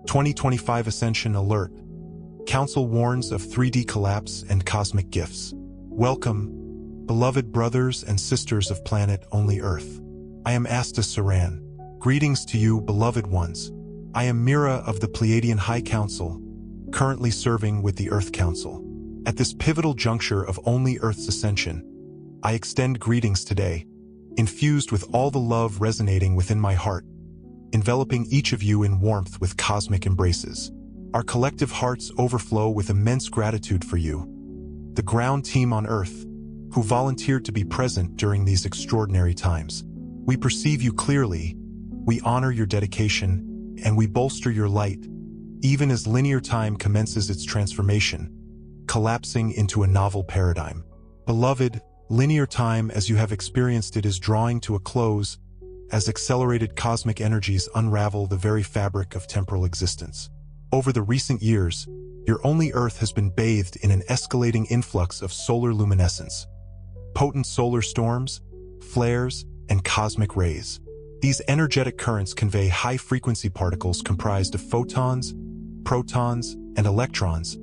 2025 Ascension Alert. Council warns of 3D collapse and cosmic gifts. Welcome, beloved brothers and sisters of planet-only Earth. I am Ashtar Sheran. Greetings to you, beloved ones. I am Mira of the Pleiadian High Council, currently serving with the Earth Council. At this pivotal juncture of only Earth's ascension, I extend greetings today, infused with all the love resonating within my heart, enveloping each of you in warmth with cosmic embraces. Our collective hearts overflow with immense gratitude for you, the ground team on Earth, who volunteered to be present during these extraordinary times. We perceive you clearly, we honor your dedication, and we bolster your light, even as linear time commences its transformation, collapsing into a novel paradigm. Beloved, linear time as you have experienced it is drawing to a close as accelerated cosmic energies unravel the very fabric of temporal existence. Over the recent years, your only Earth has been bathed in an escalating influx of solar luminescence, potent solar storms, flares, and cosmic rays. These energetic currents convey high-frequency particles comprised of photons, protons, and electrons,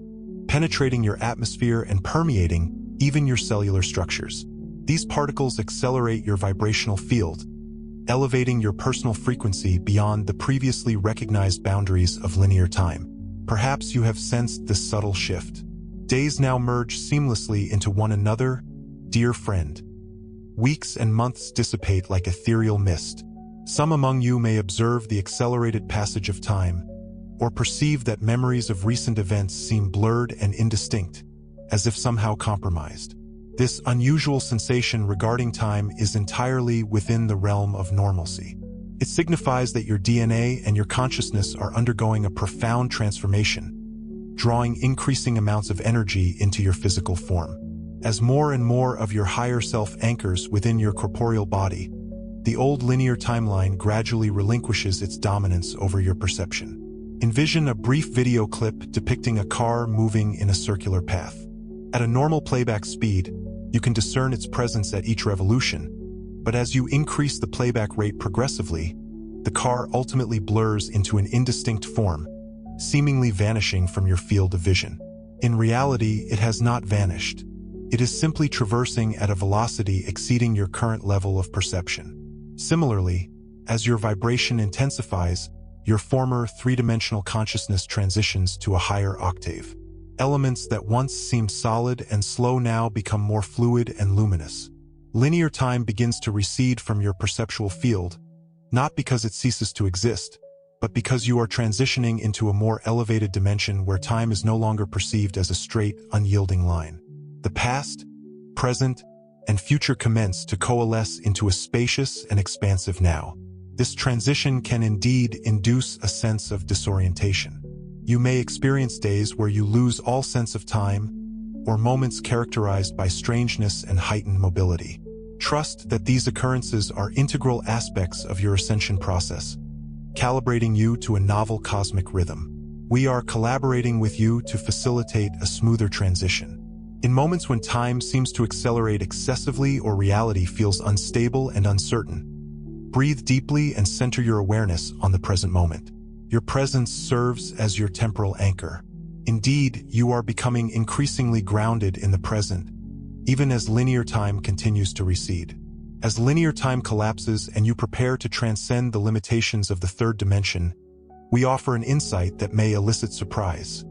penetrating your atmosphere and permeating even your cellular structures. These particles accelerate your vibrational field, elevating your personal frequency beyond the previously recognized boundaries of linear time. Perhaps you have sensed this subtle shift. Days now merge seamlessly into one another, dear friend. Weeks and months dissipate like ethereal mist. Some among you may observe the accelerated passage of time, or perceive that memories of recent events seem blurred and indistinct, as if somehow compromised. This unusual sensation regarding time is entirely within the realm of normalcy. It signifies that your DNA and your consciousness are undergoing a profound transformation, drawing increasing amounts of energy into your physical form. As more and more of your higher self anchors within your corporeal body, the old linear timeline gradually relinquishes its dominance over your perception. Envision a brief video clip depicting a car moving in a circular path. At a normal playback speed, you can discern its presence at each revolution, but as you increase the playback rate progressively, the car ultimately blurs into an indistinct form, seemingly vanishing from your field of vision. In reality, it has not vanished. It is simply traversing at a velocity exceeding your current level of perception. Similarly, as your vibration intensifies, your former three-dimensional consciousness transitions to a higher octave. Elements that once seemed solid and slow now become more fluid and luminous. Linear time begins to recede from your perceptual field, not because it ceases to exist, but because you are transitioning into a more elevated dimension where time is no longer perceived as a straight, unyielding line. The past, present, and future commence to coalesce into a spacious and expansive now. This transition can indeed induce a sense of disorientation. You may experience days where you lose all sense of time, or moments characterized by strangeness and heightened mobility. Trust that these occurrences are integral aspects of your ascension process, calibrating you to a novel cosmic rhythm. We are collaborating with you to facilitate a smoother transition. In moments when time seems to accelerate excessively or reality feels unstable and uncertain, breathe deeply and center your awareness on the present moment. Your presence serves as your temporal anchor. Indeed, you are becoming increasingly grounded in the present, even as linear time continues to recede. As linear time collapses and you prepare to transcend the limitations of the third dimension, we offer an insight that may elicit surprise.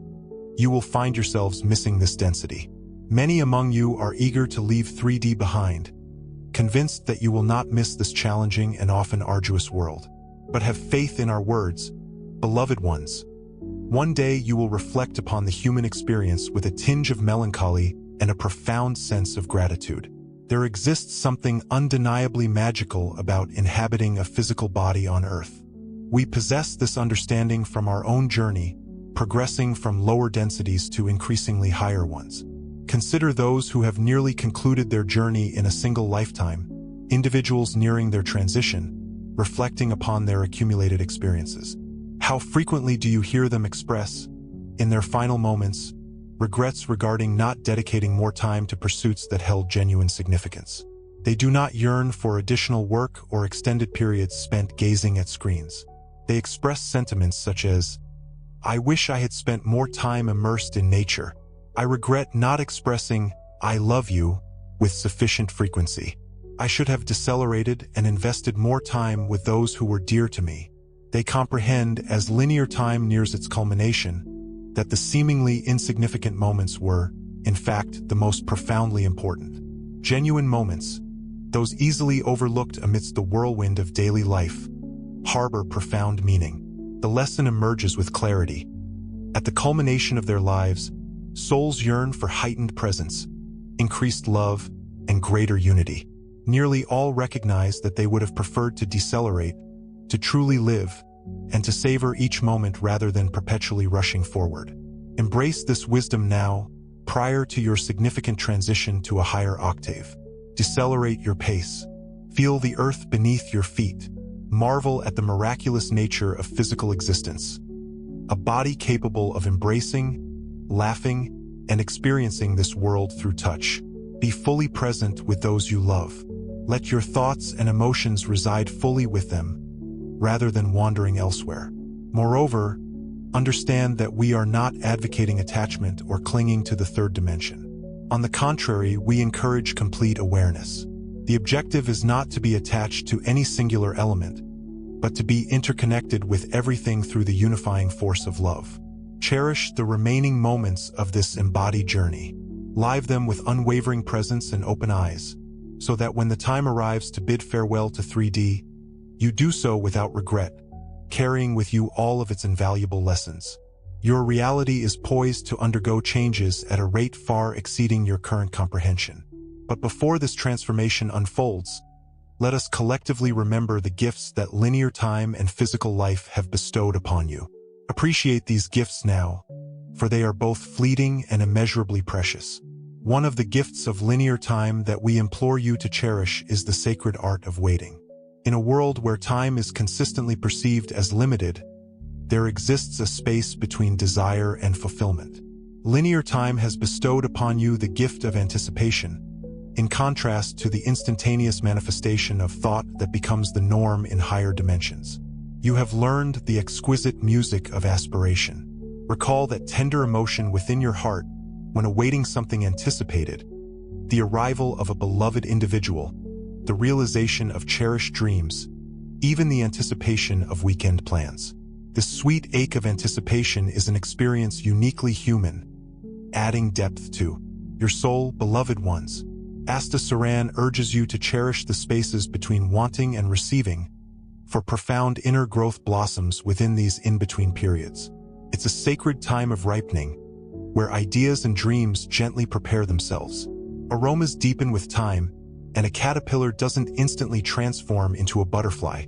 You will find yourselves missing this density. Many among you are eager to leave 3D behind, convinced that you will not miss this challenging and often arduous world. But have faith in our words, beloved ones. One day you will reflect upon the human experience with a tinge of melancholy and a profound sense of gratitude. There exists something undeniably magical about inhabiting a physical body on Earth. We possess this understanding from our own journey, progressing from lower densities to increasingly higher ones. Consider those who have nearly concluded their journey in a single lifetime, individuals nearing their transition, reflecting upon their accumulated experiences. How frequently do you hear them express, in their final moments, regrets regarding not dedicating more time to pursuits that held genuine significance? They do not yearn for additional work or extended periods spent gazing at screens. They express sentiments such as, I wish I had spent more time immersed in nature. I regret not expressing, I love you, with sufficient frequency. I should have decelerated and invested more time with those who were dear to me. They comprehend, as linear time nears its culmination, that the seemingly insignificant moments were, in fact, the most profoundly important. Genuine moments, those easily overlooked amidst the whirlwind of daily life, harbor profound meaning. The lesson emerges with clarity. At the culmination of their lives, souls yearn for heightened presence, increased love, and greater unity. Nearly all recognize that they would have preferred to decelerate, to truly live, and to savor each moment rather than perpetually rushing forward. Embrace this wisdom now, prior to your significant transition to a higher octave. Decelerate your pace. Feel the earth beneath your feet. Marvel at the miraculous nature of physical existence. A body capable of embracing, laughing, and experiencing this world through touch. Be fully present with those you love. Let your thoughts and emotions reside fully with them, rather than wandering elsewhere. Moreover, understand that we are not advocating attachment or clinging to the third dimension. On the contrary, we encourage complete awareness. The objective is not to be attached to any singular element, but to be interconnected with everything through the unifying force of love. Cherish the remaining moments of this embodied journey. Live them with unwavering presence and open eyes, so that when the time arrives to bid farewell to 3D, you do so without regret, carrying with you all of its invaluable lessons. Your reality is poised to undergo changes at a rate far exceeding your current comprehension. But before this transformation unfolds, let us collectively remember the gifts that linear time and physical life have bestowed upon you. Appreciate these gifts now, for they are both fleeting and immeasurably precious. One of the gifts of linear time that we implore you to cherish is the sacred art of waiting. In a world where time is consistently perceived as limited, there exists a space between desire and fulfillment. Linear time has bestowed upon you the gift of anticipation, in contrast to the instantaneous manifestation of thought that becomes the norm in higher dimensions. You have learned the exquisite music of aspiration. Recall that tender emotion within your heart when awaiting something anticipated, the arrival of a beloved individual, the realization of cherished dreams, even the anticipation of weekend plans. This sweet ache of anticipation is an experience uniquely human, adding depth to your soul, beloved ones. Ashtar Sheran urges you to cherish the spaces between wanting and receiving, for profound inner growth blossoms within these in-between periods. It's a sacred time of ripening, where ideas and dreams gently prepare themselves. Aromas deepen with time, and a caterpillar doesn't instantly transform into a butterfly.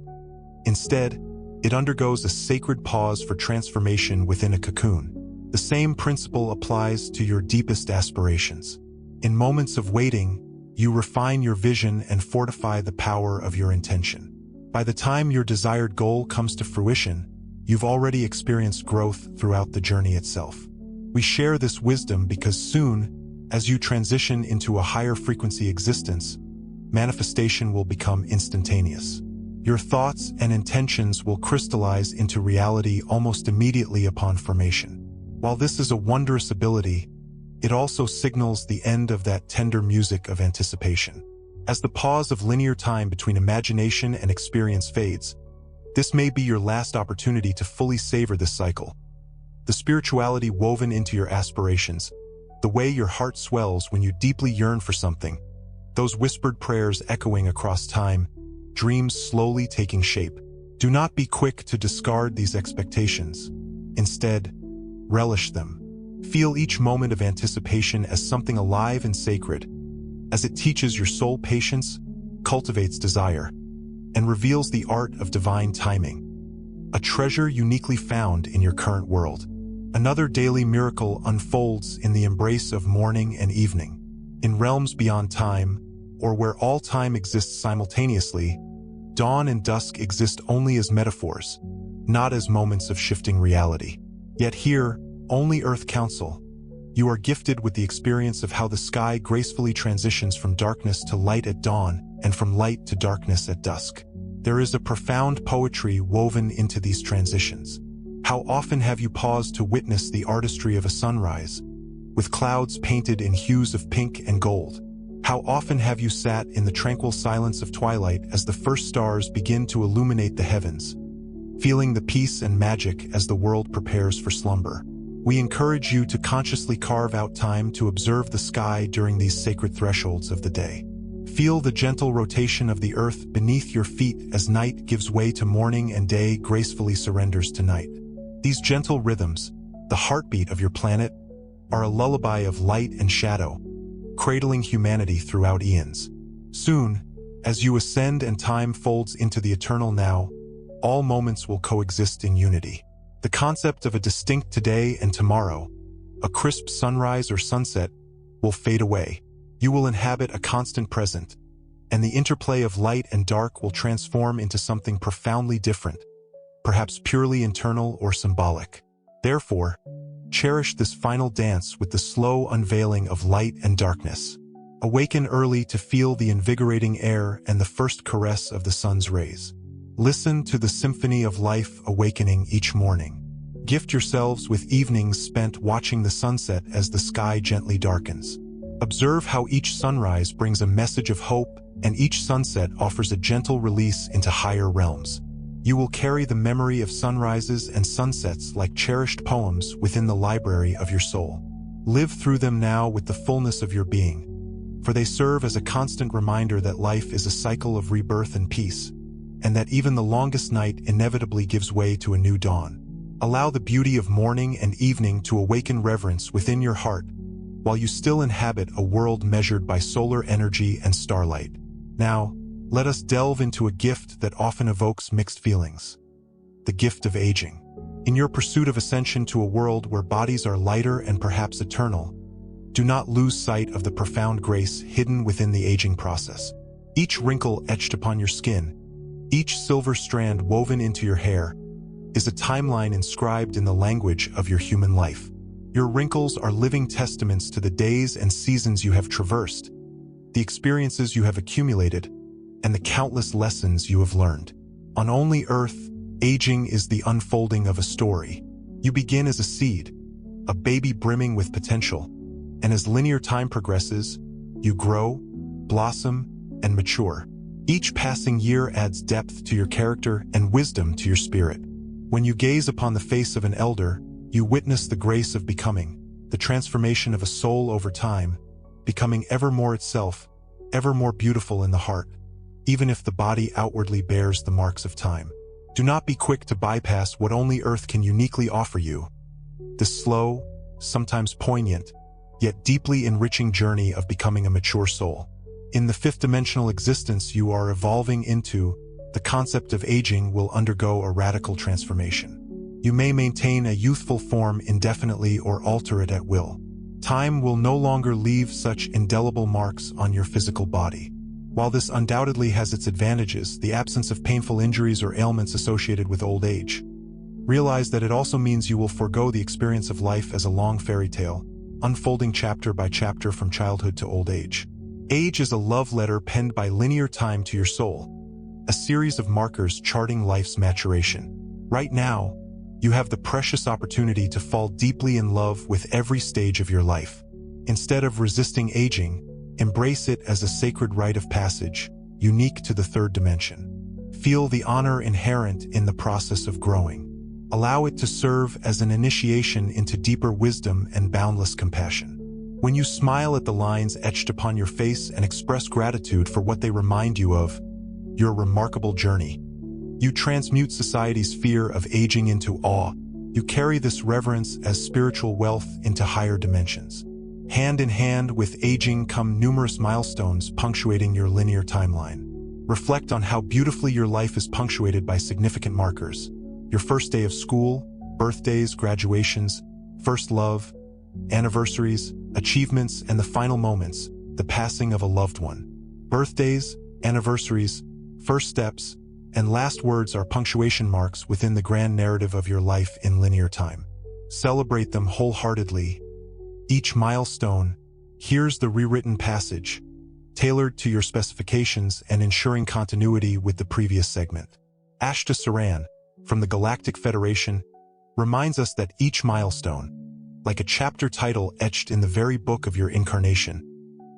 Instead, it undergoes a sacred pause for transformation within a cocoon. The same principle applies to your deepest aspirations. In moments of waiting, you refine your vision and fortify the power of your intention. By the time your desired goal comes to fruition, you've already experienced growth throughout the journey itself. We share this wisdom because soon, as you transition into a higher frequency existence, manifestation will become instantaneous. Your thoughts and intentions will crystallize into reality almost immediately upon formation. While this is a wondrous ability, it also signals the end of that tender music of anticipation. As the pause of linear time between imagination and experience fades, this may be your last opportunity to fully savor this cycle. The spirituality woven into your aspirations, the way your heart swells when you deeply yearn for something, those whispered prayers echoing across time, dreams slowly taking shape. Do not be quick to discard these expectations. Instead, relish them. Feel each moment of anticipation as something alive and sacred, as it teaches your soul patience, cultivates desire, and reveals the art of divine timing, a treasure uniquely found in your current world. Another daily miracle unfolds in the embrace of morning and evening. In realms beyond time, or where all time exists simultaneously, dawn and dusk exist only as metaphors, not as moments of shifting reality. Yet here, only Earth Council, you are gifted with the experience of how the sky gracefully transitions from darkness to light at dawn and from light to darkness at dusk. There is a profound poetry woven into these transitions. How often have you paused to witness the artistry of a sunrise, with clouds painted in hues of pink and gold? How often have you sat in the tranquil silence of twilight as the first stars begin to illuminate the heavens, feeling the peace and magic as the world prepares for slumber? We encourage you to consciously carve out time to observe the sky during these sacred thresholds of the day. Feel the gentle rotation of the earth beneath your feet as night gives way to morning and day gracefully surrenders to night. These gentle rhythms, the heartbeat of your planet, are a lullaby of light and shadow, cradling humanity throughout eons. Soon, as you ascend and time folds into the eternal now, all moments will coexist in unity. The concept of a distinct today and tomorrow, a crisp sunrise or sunset, will fade away. You will inhabit a constant present, and the interplay of light and dark will transform into something profoundly different, perhaps purely internal or symbolic. Therefore, cherish this final dance with the slow unveiling of light and darkness. Awaken early to feel the invigorating air and the first caress of the sun's rays. Listen to the symphony of life awakening each morning. Gift yourselves with evenings spent watching the sunset as the sky gently darkens. Observe how each sunrise brings a message of hope and each sunset offers a gentle release into higher realms. You will carry the memory of sunrises and sunsets like cherished poems within the library of your soul. Live through them now with the fullness of your being, for they serve as a constant reminder that life is a cycle of rebirth and peace, and that even the longest night inevitably gives way to a new dawn. Allow the beauty of morning and evening to awaken reverence within your heart, while you still inhabit a world measured by solar energy and starlight. Now, let us delve into a gift that often evokes mixed feelings: the gift of aging. In your pursuit of ascension to a world where bodies are lighter and perhaps eternal, do not lose sight of the profound grace hidden within the aging process. Each wrinkle etched upon your skin, each silver strand woven into your hair, is a timeline inscribed in the language of your human life. Your wrinkles are living testaments to the days and seasons you have traversed, the experiences you have accumulated, and the countless lessons you have learned. On only Earth, aging is the unfolding of a story. You begin as a seed, a baby brimming with potential, and as linear time progresses, you grow, blossom, and mature. Each passing year adds depth to your character and wisdom to your spirit. When you gaze upon the face of an elder, you witness the grace of becoming, the transformation of a soul over time, becoming ever more itself, ever more beautiful in the heart, even if the body outwardly bears the marks of time. Do not be quick to bypass what only Earth can uniquely offer you: the slow, sometimes poignant, yet deeply enriching journey of becoming a mature soul. In the fifth-dimensional existence you are evolving into, the concept of aging will undergo a radical transformation. You may maintain a youthful form indefinitely or alter it at will. Time will no longer leave such indelible marks on your physical body. While this undoubtedly has its advantages, the absence of painful injuries or ailments associated with old age, realize that it also means you will forego the experience of life as a long fairy tale, unfolding chapter by chapter from childhood to old age. Age is a love letter penned by linear time to your soul, a series of markers charting life's maturation. Right now, you have the precious opportunity to fall deeply in love with every stage of your life. Instead of resisting aging, embrace it as a sacred rite of passage, unique to the third dimension. Feel the honor inherent in the process of growing. Allow it to serve as an initiation into deeper wisdom and boundless compassion. When you smile at the lines etched upon your face and express gratitude for what they remind you of, your remarkable journey, you transmute society's fear of aging into awe. You carry this reverence as spiritual wealth into higher dimensions. Hand in hand with aging come numerous milestones punctuating your linear timeline. Reflect on how beautifully your life is punctuated by significant markers: your first day of school, birthdays, graduations, first love, anniversaries, achievements, and the final moments, the passing of a loved one. Birthdays, anniversaries, first steps, and last words are punctuation marks within the grand narrative of your life in linear time. Celebrate them wholeheartedly. Each milestone, here's the rewritten passage, tailored to your specifications and ensuring continuity with the previous segment. Ashtar Sheran, from the Galactic Federation, reminds us that each milestone, like a chapter title etched in the very book of your incarnation,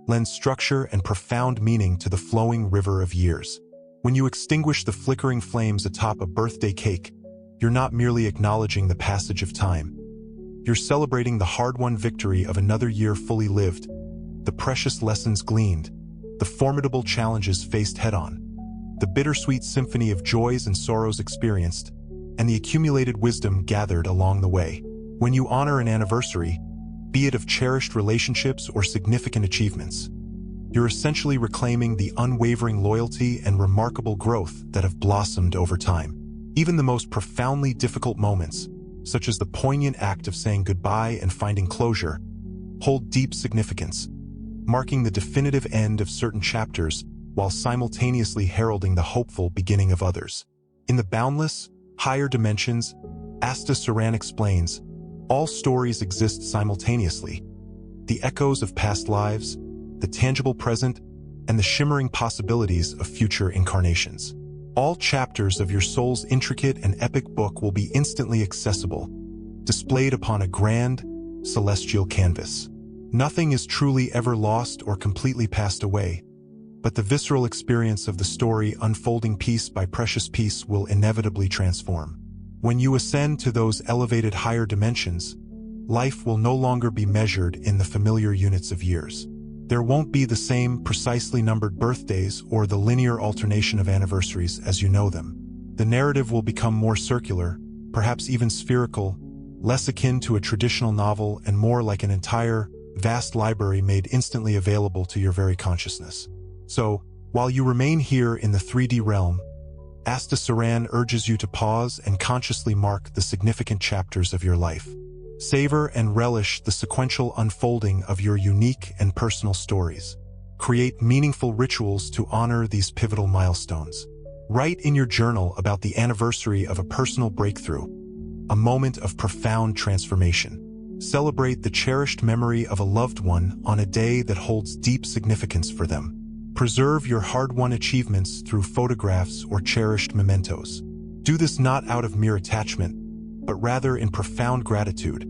lends structure and profound meaning to the flowing river of years. When you extinguish the flickering flames atop a birthday cake, you're not merely acknowledging the passage of time. You're celebrating the hard-won victory of another year fully lived, the precious lessons gleaned, the formidable challenges faced head-on, the bittersweet symphony of joys and sorrows experienced, and the accumulated wisdom gathered along the way. When you honor an anniversary, be it of cherished relationships or significant achievements, you're essentially reclaiming the unwavering loyalty and remarkable growth that have blossomed over time. Even the most profoundly difficult moments, such as the poignant act of saying goodbye and finding closure, hold deep significance, marking the definitive end of certain chapters while simultaneously heralding the hopeful beginning of others. In the boundless, higher dimensions, Sheran explains, all stories exist simultaneously. The echoes of past lives, the tangible present, and the shimmering possibilities of future incarnations. All chapters of your soul's intricate and epic book will be instantly accessible, displayed upon a grand, celestial canvas. Nothing is truly ever lost or completely passed away, but the visceral experience of the story unfolding piece by precious piece will inevitably transform. When you ascend to those elevated higher dimensions, life will no longer be measured in the familiar units of years. There won't be the same precisely numbered birthdays or the linear alternation of anniversaries as you know them. The narrative will become more circular, perhaps even spherical, less akin to a traditional novel and more like an entire, vast library made instantly available to your very consciousness. So, while you remain here in the 3D realm, Sheran urges you to pause and consciously mark the significant chapters of your life. Savor and relish the sequential unfolding of your unique and personal stories. Create meaningful rituals to honor these pivotal milestones. Write in your journal about the anniversary of a personal breakthrough, a moment of profound transformation. Celebrate the cherished memory of a loved one on a day that holds deep significance for them. Preserve your hard-won achievements through photographs or cherished mementos. Do this not out of mere attachment, but rather in profound gratitude,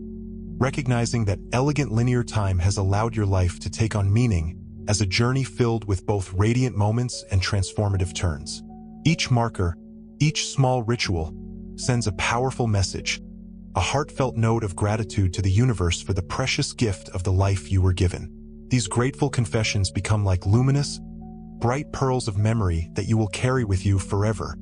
recognizing that elegant linear time has allowed your life to take on meaning as a journey filled with both radiant moments and transformative turns. Each marker, each small ritual, sends a powerful message, a heartfelt note of gratitude to the universe for the precious gift of the life you were given. These grateful confessions become like luminous, bright pearls of memory that you will carry with you forever,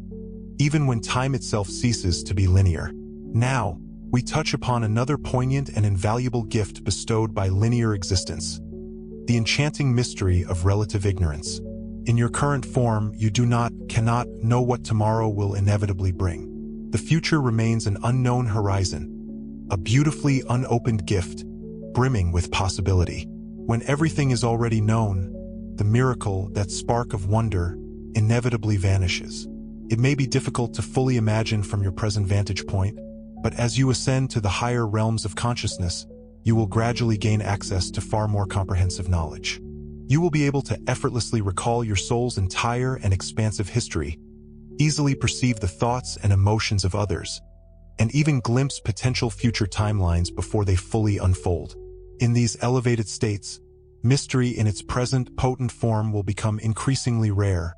even when time itself ceases to be linear. Now, we touch upon another poignant and invaluable gift bestowed by linear existence, the enchanting mystery of relative ignorance. In your current form, you cannot know what tomorrow will inevitably bring. The future remains an unknown horizon, a beautifully unopened gift, brimming with possibility. When everything is already known, the miracle, that spark of wonder, inevitably vanishes. It may be difficult to fully imagine from your present vantage point, but as you ascend to the higher realms of consciousness, you will gradually gain access to far more comprehensive knowledge. You will be able to effortlessly recall your soul's entire and expansive history, easily perceive the thoughts and emotions of others, and even glimpse potential future timelines before they fully unfold. In these elevated states, mystery in its present potent form will become increasingly rare,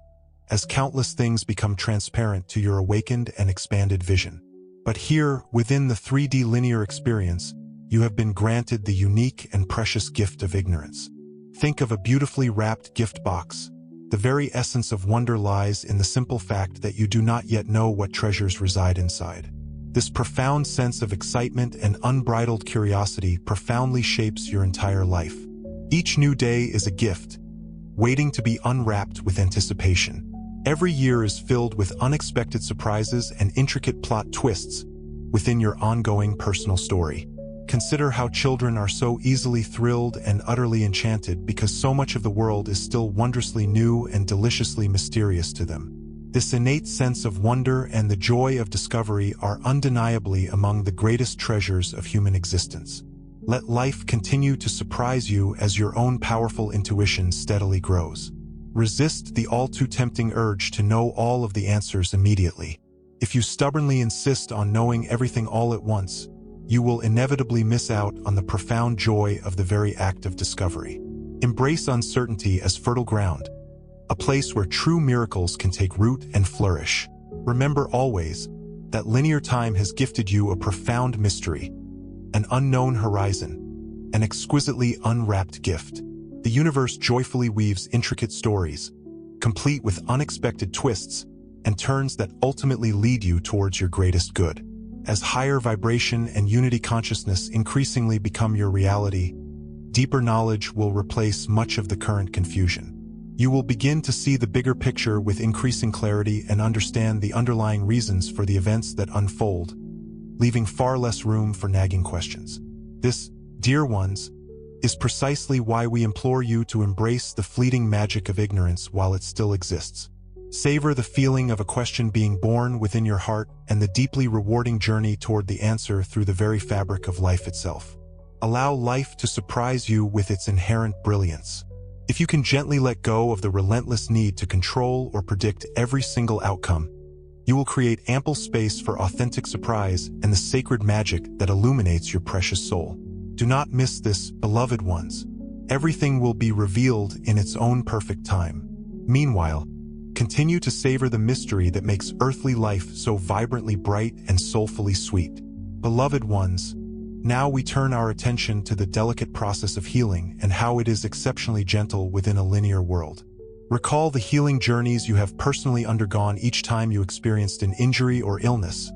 as countless things become transparent to your awakened and expanded vision. But here, within the 3D linear experience, you have been granted the unique and precious gift of ignorance. Think of a beautifully wrapped gift box. The very essence of wonder lies in the simple fact that you do not yet know what treasures reside inside. This profound sense of excitement and unbridled curiosity profoundly shapes your entire life. Each new day is a gift, waiting to be unwrapped with anticipation. Every year is filled with unexpected surprises and intricate plot twists within your ongoing personal story. Consider how children are so easily thrilled and utterly enchanted because so much of the world is still wondrously new and deliciously mysterious to them. This innate sense of wonder and the joy of discovery are undeniably among the greatest treasures of human existence. Let life continue to surprise you as your own powerful intuition steadily grows. Resist the all-too-tempting urge to know all of the answers immediately. If you stubbornly insist on knowing everything all at once, you will inevitably miss out on the profound joy of the very act of discovery. Embrace uncertainty as fertile ground, a place where true miracles can take root and flourish. Remember always that linear time has gifted you a profound mystery, an unknown horizon, an exquisitely unwrapped gift. The universe joyfully weaves intricate stories, complete with unexpected twists and turns that ultimately lead you towards your greatest good. As higher vibration and unity consciousness increasingly become your reality, deeper knowledge will replace much of the current confusion. You will begin to see the bigger picture with increasing clarity and understand the underlying reasons for the events that unfold, leaving far less room for nagging questions. This, dear ones, is precisely why we implore you to embrace the fleeting magic of ignorance while it still exists. Savor the feeling of a question being born within your heart and the deeply rewarding journey toward the answer through the very fabric of life itself. Allow life to surprise you with its inherent brilliance. If you can gently let go of the relentless need to control or predict every single outcome, you will create ample space for authentic surprise and the sacred magic that illuminates your precious soul. Do not miss this, beloved ones. Everything will be revealed in its own perfect time. Meanwhile, continue to savor the mystery that makes earthly life so vibrantly bright and soulfully sweet. Beloved ones, now we turn our attention to the delicate process of healing and how it is exceptionally gentle within a linear world. Recall the healing journeys you have personally undergone each time you experienced an injury or illness,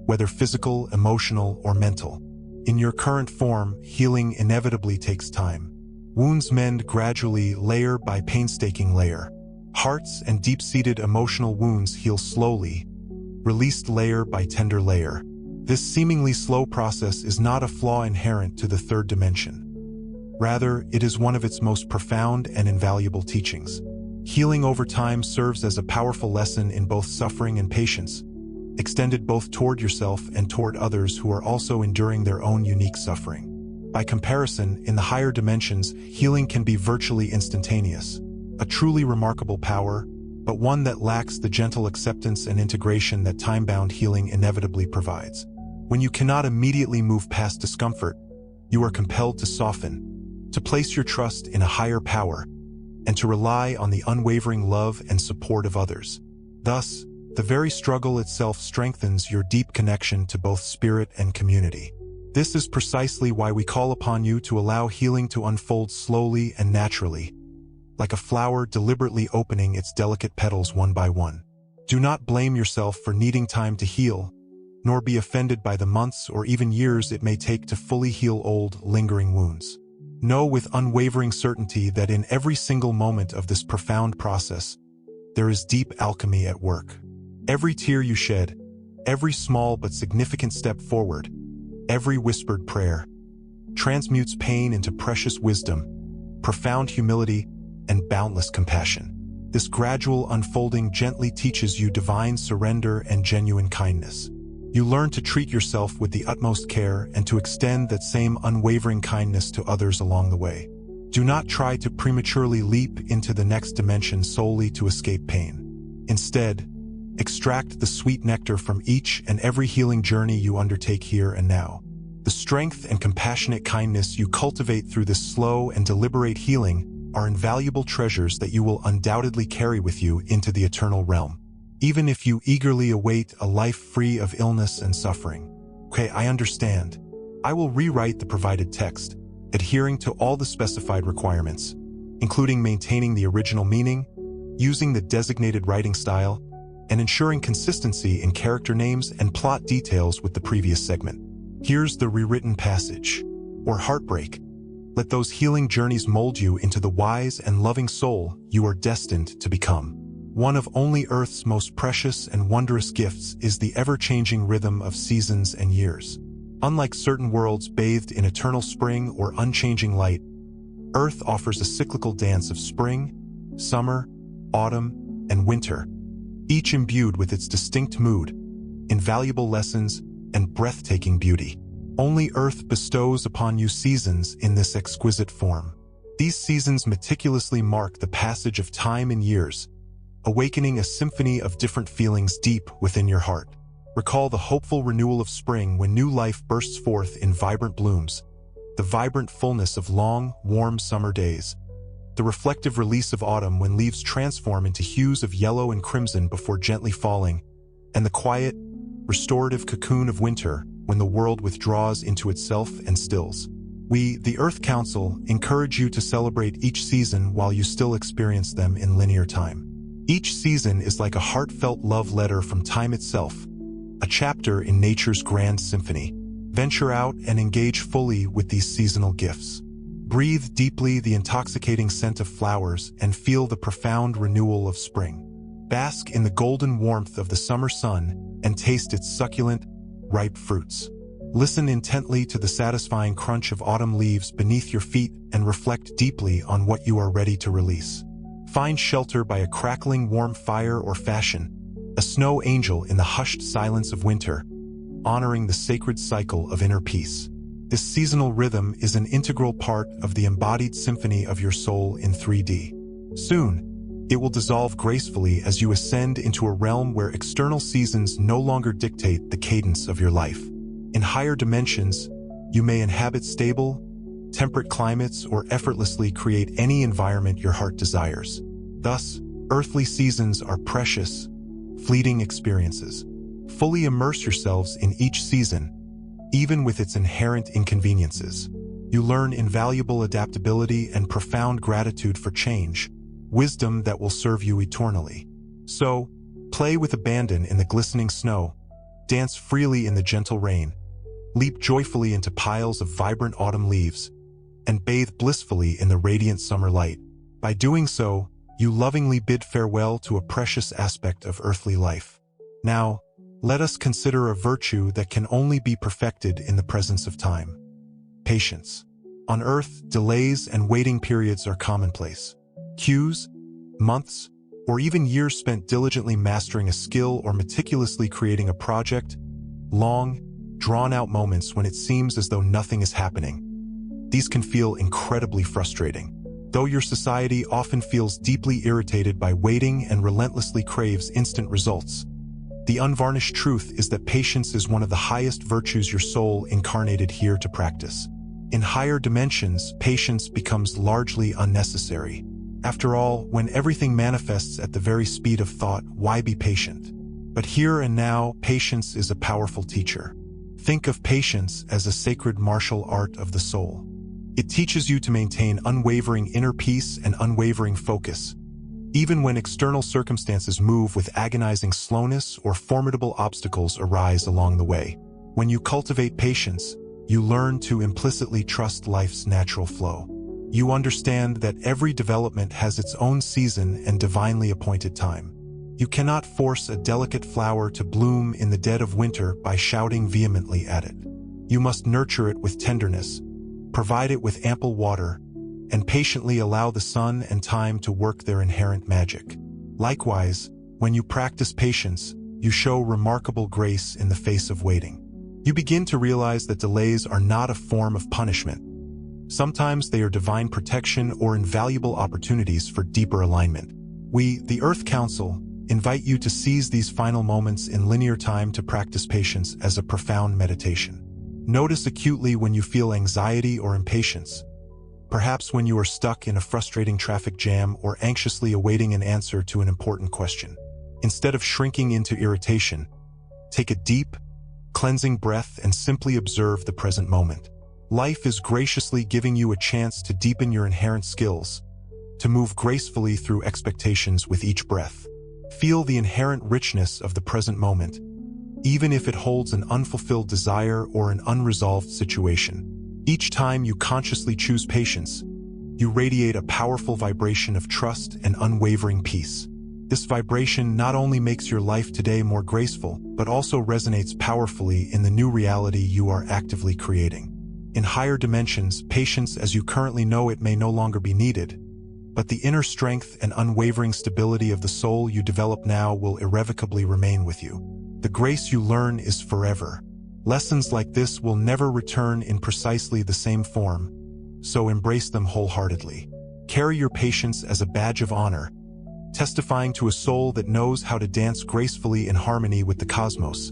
whether physical, emotional, or mental. In your current form, healing inevitably takes time. Wounds mend gradually, layer by painstaking layer. Hearts and deep-seated emotional wounds heal slowly, released layer by tender layer. This seemingly slow process is not a flaw inherent to the third dimension. Rather, it is one of its most profound and invaluable teachings. Healing over time serves as a powerful lesson in both suffering and patience, extended both toward yourself and toward others who are also enduring their own unique suffering. By comparison, in the higher dimensions, healing can be virtually instantaneous. A truly remarkable power, but one that lacks the gentle acceptance and integration that time-bound healing inevitably provides. When you cannot immediately move past discomfort, you are compelled to soften, to place your trust in a higher power, and to rely on the unwavering love and support of others. Thus, the very struggle itself strengthens your deep connection to both spirit and community. This is precisely why we call upon you to allow healing to unfold slowly and naturally, like a flower deliberately opening its delicate petals one by one. Do not blame yourself for needing time to heal, nor be offended by the months or even years it may take to fully heal old, lingering wounds. Know with unwavering certainty that in every single moment of this profound process, there is deep alchemy at work. Every tear you shed, every small but significant step forward, every whispered prayer, transmutes pain into precious wisdom, profound humility, and boundless compassion. This gradual unfolding gently teaches you divine surrender and genuine kindness. You learn to treat yourself with the utmost care and to extend that same unwavering kindness to others along the way. Do not try to prematurely leap into the next dimension solely to escape pain. Instead, extract the sweet nectar from each and every healing journey you undertake here and now. The strength and compassionate kindness you cultivate through this slow and deliberate healing are invaluable treasures that you will undoubtedly carry with you into the eternal realm. Even if you eagerly await a life free of illness and suffering. Okay, I understand. I will rewrite the provided text, adhering to all the specified requirements, including maintaining the original meaning, using the designated writing style, and ensuring consistency in character names and plot details with the previous segment. Here's the rewritten passage, or heartbreak. Let those healing journeys mold you into the wise and loving soul you are destined to become. One of only Earth's most precious and wondrous gifts is the ever-changing rhythm of seasons and years. Unlike certain worlds bathed in eternal spring or unchanging light, Earth offers a cyclical dance of spring, summer, autumn, and winter, each imbued with its distinct mood, invaluable lessons, and breathtaking beauty. Only Earth bestows upon you seasons in this exquisite form. These seasons meticulously mark the passage of time and years, awakening a symphony of different feelings deep within your heart. Recall the hopeful renewal of spring when new life bursts forth in vibrant blooms, the vibrant fullness of long, warm summer days, the reflective release of autumn when leaves transform into hues of yellow and crimson before gently falling, and the quiet, restorative cocoon of winter when the world withdraws into itself and stills. We, the Earth Council, encourage you to celebrate each season while you still experience them in linear time. Each season is like a heartfelt love letter from time itself, a chapter in nature's grand symphony. Venture out and engage fully with these seasonal gifts. Breathe deeply the intoxicating scent of flowers and feel the profound renewal of spring. Bask in the golden warmth of the summer sun and taste its succulent, ripe fruits. Listen intently to the satisfying crunch of autumn leaves beneath your feet and reflect deeply on what you are ready to release. Find shelter by a crackling warm fire or fashion a snow angel in the hushed silence of winter, honoring the sacred cycle of inner peace. This seasonal rhythm is an integral part of the embodied symphony of your soul in 3D. Soon, it will dissolve gracefully as you ascend into a realm where external seasons no longer dictate the cadence of your life. In higher dimensions, you may inhabit stable, temperate climates or effortlessly create any environment your heart desires. Thus, earthly seasons are precious, fleeting experiences. Fully immerse yourselves in each season, even with its inherent inconveniences. You learn invaluable adaptability and profound gratitude for change, wisdom that will serve you eternally. So, play with abandon in the glistening snow, dance freely in the gentle rain, leap joyfully into piles of vibrant autumn leaves, and bathe blissfully in the radiant summer light. By doing so, you lovingly bid farewell to a precious aspect of earthly life. Now, let us consider a virtue that can only be perfected in the presence of time. Patience. On Earth, delays and waiting periods are commonplace. Queues, months, or even years spent diligently mastering a skill or meticulously creating a project, long, drawn-out moments when it seems as though nothing is happening. These can feel incredibly frustrating. Though your society often feels deeply irritated by waiting and relentlessly craves instant results, the unvarnished truth is that patience is one of the highest virtues your soul incarnated here to practice. In higher dimensions, patience becomes largely unnecessary. After all, when everything manifests at the very speed of thought, why be patient? But here and now, patience is a powerful teacher. Think of patience as a sacred martial art of the soul. It teaches you to maintain unwavering inner peace and unwavering focus, even when external circumstances move with agonizing slowness or formidable obstacles arise along the way. When you cultivate patience, you learn to implicitly trust life's natural flow. You understand that every development has its own season and divinely appointed time. You cannot force a delicate flower to bloom in the dead of winter by shouting vehemently at it. You must nurture it with tenderness, provide it with ample water, and patiently allow the sun and time to work their inherent magic. Likewise, when you practice patience, you show remarkable grace in the face of waiting. You begin to realize that delays are not a form of punishment. Sometimes they are divine protection or invaluable opportunities for deeper alignment. We, the Earth Council, invite you to seize these final moments in linear time to practice patience as a profound meditation. Notice acutely when you feel anxiety or impatience, perhaps when you are stuck in a frustrating traffic jam or anxiously awaiting an answer to an important question. Instead of shrinking into irritation, take a deep, cleansing breath and simply observe the present moment. Life is graciously giving you a chance to deepen your inherent skills, to move gracefully through expectations with each breath. Feel the inherent richness of the present moment, even if it holds an unfulfilled desire or an unresolved situation. Each time you consciously choose patience, you radiate a powerful vibration of trust and unwavering peace. This vibration not only makes your life today more graceful, but also resonates powerfully in the new reality you are actively creating. In higher dimensions, patience as you currently know it may no longer be needed, but the inner strength and unwavering stability of the soul you develop now will irrevocably remain with you. The grace you learn is forever. Lessons like this will never return in precisely the same form, so embrace them wholeheartedly. Carry your patience as a badge of honor, testifying to a soul that knows how to dance gracefully in harmony with the cosmos.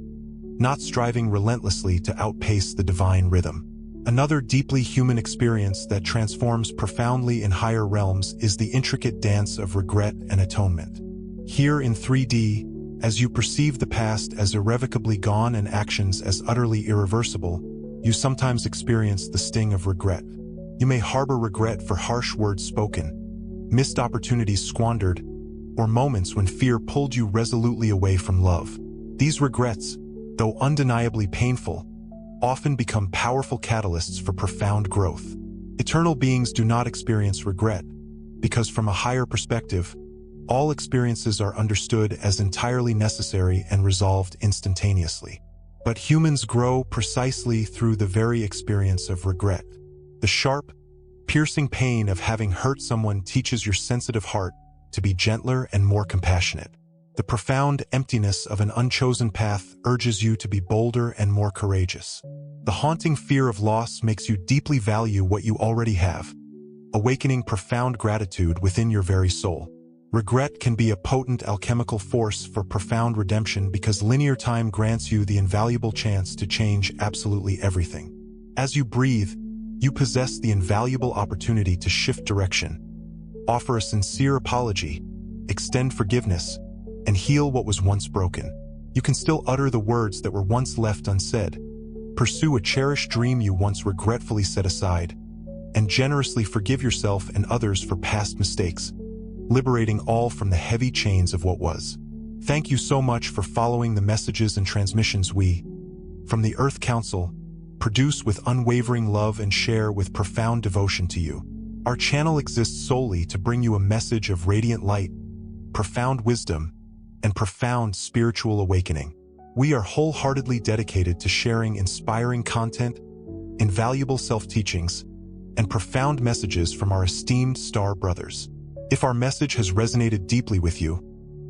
not striving relentlessly to outpace the divine rhythm. Another deeply human experience that transforms profoundly in higher realms is the intricate dance of regret and atonement. Here in 3D, as you perceive the past as irrevocably gone and actions as utterly irreversible, you sometimes experience the sting of regret. You may harbor regret for harsh words spoken, missed opportunities squandered, or moments when fear pulled you resolutely away from love. These regrets, though undeniably painful, often become powerful catalysts for profound growth. Eternal beings do not experience regret, because from a higher perspective, all experiences are understood as entirely necessary and resolved instantaneously. But humans grow precisely through the very experience of regret. The sharp, piercing pain of having hurt someone teaches your sensitive heart to be gentler and more compassionate. The profound emptiness of an unchosen path urges you to be bolder and more courageous. The haunting fear of loss makes you deeply value what you already have, awakening profound gratitude within your very soul. Regret can be a potent alchemical force for profound redemption because linear time grants you the invaluable chance to change absolutely everything. As you breathe, you possess the invaluable opportunity to shift direction, offer a sincere apology, extend forgiveness, and heal what was once broken. You can still utter the words that were once left unsaid, pursue a cherished dream you once regretfully set aside, and generously forgive yourself and others for past mistakes, liberating all from the heavy chains of what was. Thank you so much for following the messages and transmissions we, from the Earth Council, produce with unwavering love and share with profound devotion to you. Our channel exists solely to bring you a message of radiant light, profound wisdom, and profound spiritual awakening. We are wholeheartedly dedicated to sharing inspiring content, invaluable self-teachings, and profound messages from our esteemed star brothers. If our message has resonated deeply with you,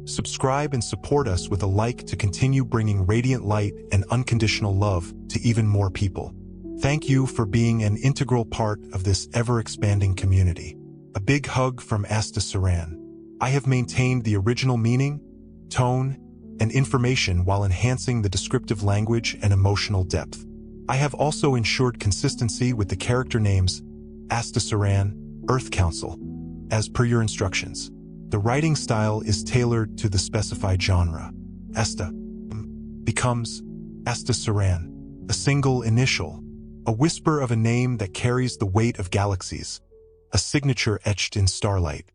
subscribe and support us with a like to continue bringing radiant light and unconditional love to even more people. Thank you for being an integral part of this ever-expanding community. A big hug from Ashtar Sheran. I have maintained the original meaning, tone, and information while enhancing the descriptive language and emotional depth. I have also ensured consistency with the character names Ashtar Sheran, Earth Council, as per your instructions. The writing style is tailored to the specified genre. Ashtar becomes Ashtar Sheran, a single initial, a whisper of a name that carries the weight of galaxies, a signature etched in starlight.